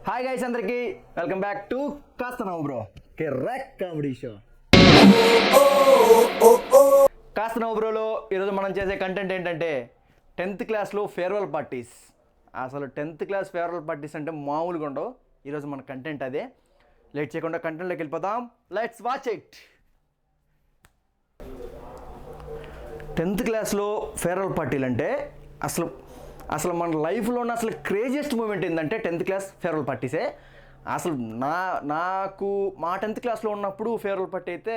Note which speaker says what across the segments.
Speaker 1: Hi guys, అందరికి welcome back to కాస్త నవ్వు బ్రో కిర్రాక్ కామెడీ షో. కాస్త నవ్వు బ్రోలో ఈరోజు మనం చేసే కంటెంట్ ఏంటంటే 10th క్లాస్లో ఫేర్వెల్ పార్టీస్. అసలు 10th క్లాస్ ఫేర్వెల్ పార్టీస్ అంటే మామూలుగా ఉండవు. ఈరోజు మన కంటెంట్ అదే. లేట్ చేయకుండా కంటెంట్లోకి వెళ్ళిపోదాం. Let's watch it. 10th క్లాస్లో ఫేర్వెల్ పార్టీలు అంటే అసలు మన లైఫ్లో ఉన్న అసలు క్రేజియస్ట్ మూమెంట్ ఏంటంటే 10th క్లాస్ ఫేర్వెల్ పార్టీసే. అసలు నాకు మా 10th క్లాస్లో ఉన్నప్పుడు ఫేర్వెల్ పార్టీ అయితే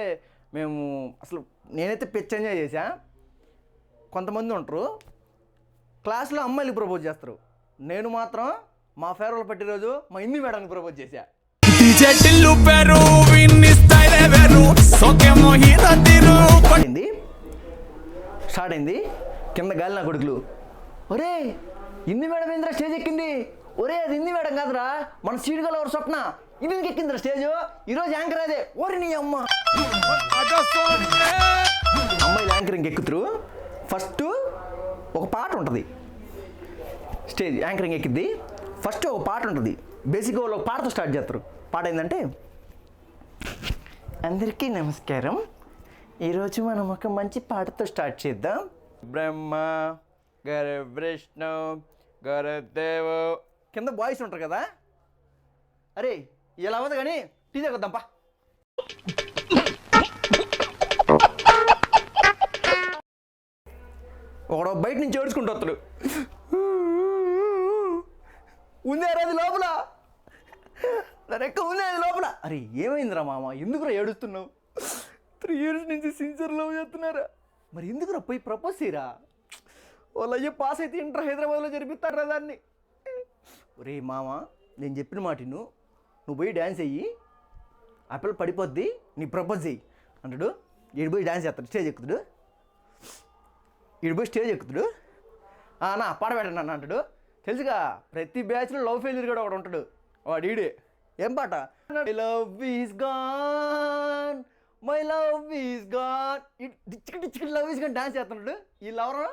Speaker 1: నేనైతే పిచ్చి ఎంజాయ్ చేశా. కొంతమంది ఉంటారు క్లాస్లో అమ్మాయిలు ప్రపోజ్ చేస్తారు. నేను మాత్రం మా ఫేర్వెల్ పార్టీ రోజు మా హిందీ మేడానికి ప్రపోజ్ చేశా. స్టార్ట్ అయింది. కింద గాలి నా కొడుకులు, ఒరే హిందీ మేడం ఏంద్రా స్టేజ్ ఎక్కింది, ఒరే అది హిందీ మేడం కాదురా మన సీడుగల ఎవరు స్వప్న, ఇది ఎందుకు ఎక్కిందిరా స్టేజ్, ఈరోజు యాంకర్ అదే, ఓరి నీ అమ్మ. అమ్మాయిలు యాంకరింగ్ ఎక్కుతురు. ఫస్ట్ ఒక పాట ఉంటుంది, స్టేజ్ యాంకరింగ్ ఎక్కిద్ది. ఫస్ట్ ఒక పాట ఉంటుంది. బేసిక్గా వాళ్ళు ఒక పాటతో స్టార్ట్ చేస్తారు. పాట ఏంటంటే, అందరికీ నమస్కారం, ఈరోజు మనం ఒక మంచి పాటతో స్టార్ట్ చేద్దాం. బ్రహ్మ గర విష్ణు గరదేవ, కింద బాయ్స్ ఉంటారు కదా, అరే ఇలా అవ్వదు కానీ టీ తగ్గొద్దాంపా. ఒకడో బయట నుంచి ఏడ్చుకుంటూ వస్తాడు, ఉందేరా అది లోపల, రెక్క ఉందే అది లోపల. అరే ఏమైందిరా మామ, ఎందుకురా ఏడుస్తున్నావు, 3 years నుంచి సిన్సియర్ లవ్ చేస్తున్నారా, మరి ఎందుకురా పోయి ప్రపోజ్ చేయరా, వాళ్ళు అయ్యో పాస్ అయితే ఇంటర్ హైదరాబాద్లో జరిపిస్తారా దాన్ని. ఒరే మామ, నేను చెప్పిన మాట నువ్వు పోయి డ్యాన్స్ అయ్యి, ఆ పిల్ల పడిపోద్ది, నీ ప్రపోజ్ చెయ్యి అంటాడు. ఈడు పోయి డ్యాన్స్ చేస్తాడు, స్టేజ్ ఎక్కుతాడు. ఈడు పోయి స్టేజ్ ఎక్కుతాడు, నా పాట పెట్టండి అన్న అంటాడు. తెలుసుగా ప్రతి బ్యాచ్లో లవ్ ఫెయిల్యూర్ కూడా ఒకడు ఉంటాడు, వాడు ఈడే. ఏం పాట, my love is gone, my love is gone, డిచ్కి లవ్ ఈజ్ గాన్ డ్యాన్స్ చేస్తున్నాడు. ఈ లవర్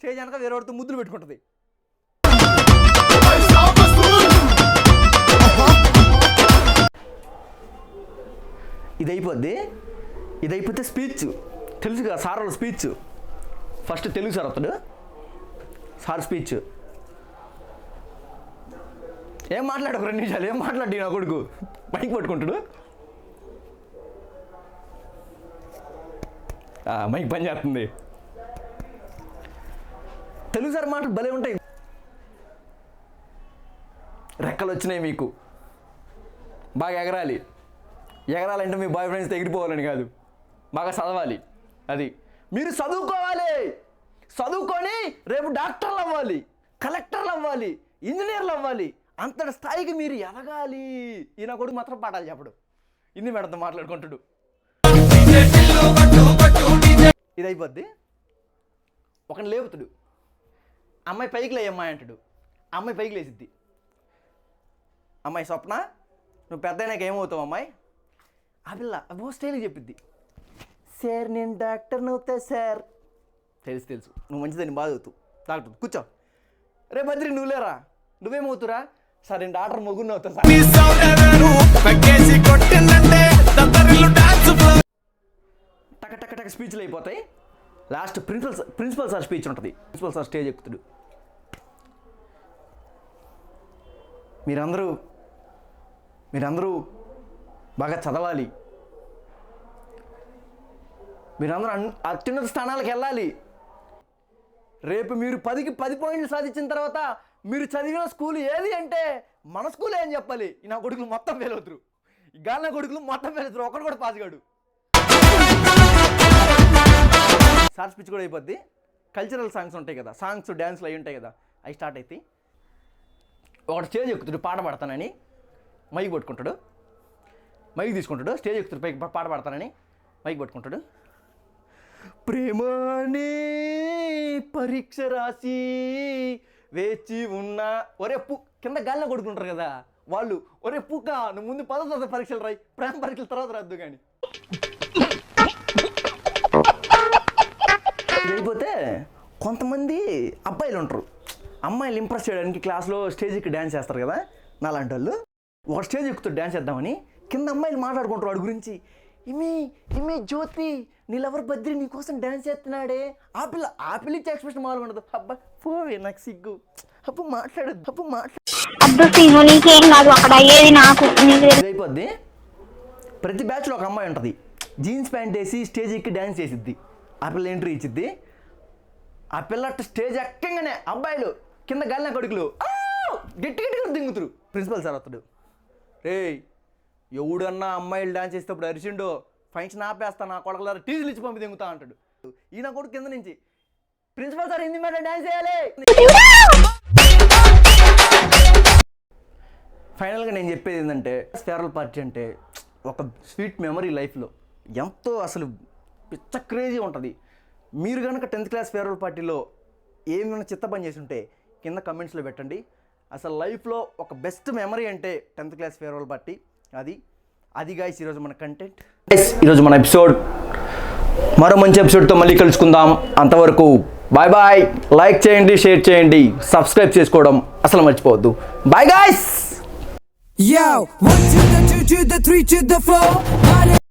Speaker 1: స్టేజ్ వెనక వేరే వాడితో ముద్దులు పెట్టుకుంటుంది. ఇది అయిపోతే స్పీచ్. తెలుసుగా సార్ వాళ్ళ స్పీచ్. ఫస్ట్ తెలుగు సార్ వస్తాడు, సార్ స్పీచ్. ఏం మాట్లాడు, ఒక 2 నిమిషాలు ఏం మాట్లాడి నా కొడుకు మైక్ పట్టుకుంటాడు. మైక్ పని చేస్తుంది. తెలుగు సార్ మాటలు భలే ఉంటాయి. రెక్కలు వచ్చినాయి మీకు, బాగా ఎగరాలంటే మీ బాయ్ ఫ్రెండ్స్తో ఎగిరిపోవాలని కాదు, బాగా చదవాలి. అది మీరు చదువుకొని రేపు డాక్టర్లు అవ్వాలి, కలెక్టర్లు అవ్వాలి, ఇంజనీర్లు అవ్వాలి, అంతటి స్థాయికి మీరు ఎదగాలి. ఈయన కొడుకు మాత్రం పాఠాలు చెప్పడు, హిందీ మేడంతో మాట్లాడుకుంటాడు. ఇది అయిపోద్ది. ఒకని లేపుతాడు, అమ్మాయి పైకి లేయమ్మాయి అంటాడు. అమ్మాయి పైకి లేచిద్ది. అమ్మాయి స్వప్న, నువ్వు పెద్ద అయినాక ఏమవుతావు అమ్మాయి. ఆ పిల్ల అబ్బో స్టైల్గా చెప్పిద్ది, సార్ నేను డాక్టర్ని అవుతా సార్. తెలుసు నువ్వు మంచిదని బాగా అవుతావు, డాక్టర్ కూర్చో. రే బద్రి నువ్వు లేరా, నువ్వేమవుతురా, సార్ నేను డాక్టర్ మొగ్గుని అవుతా సార్. టక స్పీచ్లు అయిపోతాయి. లాస్ట్ ప్రిన్సిపల్ సార్ స్పీచ్ ఉంటుంది. ప్రిన్సిపల్ సార్ స్టేజ్ ఎక్కుతాడు. మీరందరూ బాగా చదవాలి, మీరందరూ అత్యున్నత స్థానాలకు వెళ్ళాలి. రేపు మీరు 10కి 10 పాయింట్లు సాధించిన తర్వాత మీరు చదివిన స్కూల్ ఏది అంటే మన స్కూలే అని చెప్పాలి. నా కొడుకులు మొత్తం ఫెయిల్ అవుతారు, ఈ గాలి నా కొడుకులు మొత్తం ఫెయిల్ అవుతారు, ఒకడు కూడా పాస్ కాడు. సార్ స్పీచ్ కూడా అయిపోద్ది. కల్చరల్ సాంగ్స్ ఉంటాయి కదా, సాంగ్స్ డ్యాన్స్లు అవి ఉంటాయి కదా, అవి స్టార్ట్ అవుతాయి. ఒకటి స్టేజ్ ఎక్కుతాడు పాట పాడతానని, మైక్ పట్టుకుంటాడు, మైక్ తీసుకుంటాడు. స్టేజ్ ఎక్కుతాడు పైకి పాట పాడతానని మైక్ పట్టుకుంటాడు. ప్రేమనే పరీక్ష రాసి వేచి ఉన్నా, ఒరే కింద గాలిన కొడుకుంటారు కదా వాళ్ళు, ఒరే పూక నువ్వు ముందు 10వ పరీక్షలు రాయి, ప్రేమ పరీక్షల తర్వాత రాద్దు కానీ. అయిపోతే కొంతమంది అబ్బాయిలు ఉంటారు, అమ్మాయిలు ఇంప్రెస్ చేయడానికి క్లాస్లో స్టేజ్కి డ్యాన్స్ చేస్తారు కదా, నాలాంటి వాళ్ళు. ఒక స్టేజ్ ఎక్కుతూ డ్యాన్స్ చేద్దామని కింద అమ్మాయిలు మాట్లాడుకుంటారు వాడి గురించి. ఇమి జ్యోతి నీ లవర్ బద్రి నీకోసం డ్యాన్స్ చేస్తున్నాడే. ఆ పిల్ల ఇచ్చే ఎక్స్ప్రెషన్ మామూలుగా ఉండదు. అబ్బా పోవే నాకు సిగ్గు. అప్పుడు మాట్లాడద్దు అయిపోద్ది. ప్రతి బ్యాచ్లో ఒక అమ్మాయి ఉంటుంది, జీన్స్ ప్యాంట్ వేసి స్టేజ్ ఎక్కి డ్యాన్స్ చేసిద్ది. ఆ పిల్ల ఎంట్రీ ఇచ్చిద్ది. ఆ పిల్ల స్టేజ్ ఎక్కగానే అబ్బాయిలు కింద గాలిన కొడుకులు గట్టి దింగుతురు. ప్రిన్సిపల్ సార్ వస్తాడు, రే ఎవడన్నా అమ్మాయిలు డ్యాన్స్ చేసేటప్పుడు అరిచిండో ఫంక్షన్ ఆపేస్తా నా కొడకలారా టీజీలు ఇచ్చి పంపి దింగుతా అంటాడు. ఈయన కొడుకు కింద నుంచి principal sir Hindi madam dance చేయాలి. ఫైనల్గా నేను చెప్పేది ఏంటంటే ఫేర్వెల్ పార్టీ అంటే ఒక స్వీట్ మెమరీ లైఫ్లో ఎంతో అసలు పిచ్చ క్రేజీ ఉంటుంది. మీరు కనుక 10th క్లాస్ ఫేర్వెల్ పార్టీలో ఏమైనా చిత్త పని చేసి ఉంటే కింద కమెంట్స్లో పెట్టండి. అసలు లైఫ్లో ఒక బెస్ట్ మెమరీ అంటే 10th క్లాస్ ఫేర్వెల్ పార్టీ. అది గాయ్స్ ఈరోజు మన కంటెంట్. ఈరోజు మన ఎపిసోడ్. మరో మంచి ఎపిసోడ్తో మళ్ళీ కలుసుకుందాం. అంతవరకు బాయ్ బాయ్. లైక్ చేయండి, షేర్ చేయండి, సబ్స్క్రైబ్ చేసుకోవడం అసలు మర్చిపోవద్దు. Bye guys.
Speaker 2: Yo, 1 to the 2 to the 3 to the 4.